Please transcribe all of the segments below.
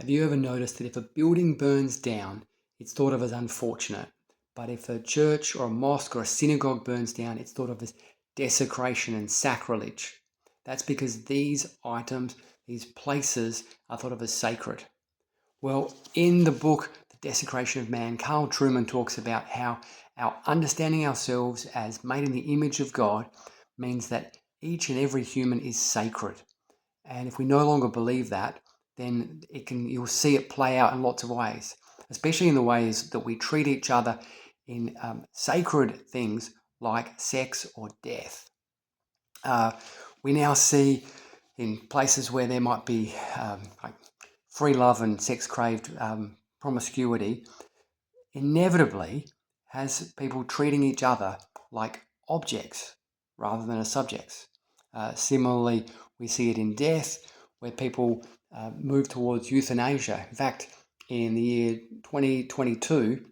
Have you ever noticed that if a building burns down, it's thought of as unfortunate, but if a church or a mosque or a synagogue burns down, it's thought of as desecration and sacrilege? That's because these items, these places, are thought of as sacred. Well, in the book, The Desecration of Man, Carl Trueman talks about how our understanding ourselves as made in the image of God means that each and every human is sacred. And if we no longer believe that, then you'll see it play out in lots of ways, especially in the ways that we treat each other in sacred things like sex or death. We now see in places where there might be like free love and sex-craved promiscuity, inevitably has people treating each other like objects rather than as subjects. Similarly, we see it in death, where people move towards euthanasia. In fact, in the year 2022,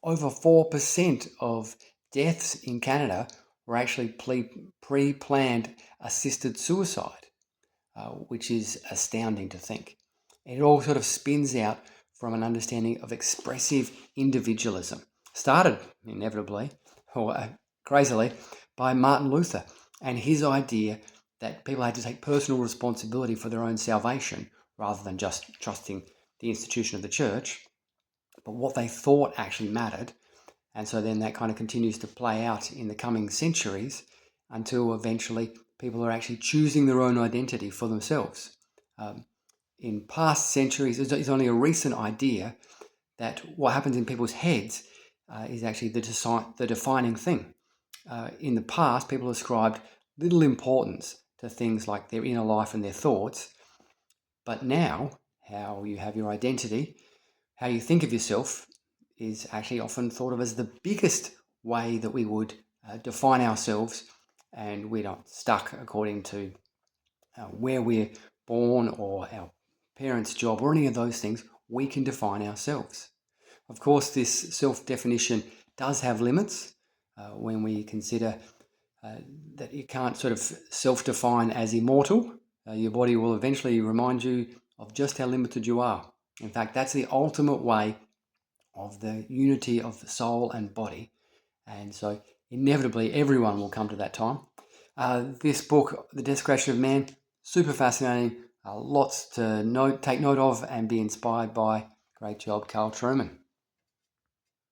over 4% of deaths in Canada were actually pre-planned assisted suicide, which is astounding to think. It all sort of spins out from an understanding of expressive individualism, started inevitably, or crazily, by Martin Luther and his idea that people had to take personal responsibility for their own salvation rather than just trusting the institution of the church, but what they thought actually mattered. And so then that kind of continues to play out in the coming centuries until eventually people are actually choosing their own identity for themselves. In past centuries, it's only a recent idea that what happens in people's heads is actually the defining thing. In the past, people ascribed little importance to things like their inner life and their thoughts. But now, how you have your identity, how you think of yourself, is actually often thought of as the biggest way that we would define ourselves, and we're not stuck according to where we're born or our parents' job or any of those things. We can define ourselves. Of course, this self-definition does have limits when we consider that you can't sort of self-define as immortal. Your body will eventually remind you of just how limited you are. In fact, that's the ultimate way of the unity of the soul and body. And so inevitably everyone will come to that time. This book, The Desecration of Man, super fascinating. Lots to take note of and be inspired by. Great job, Carl Trueman.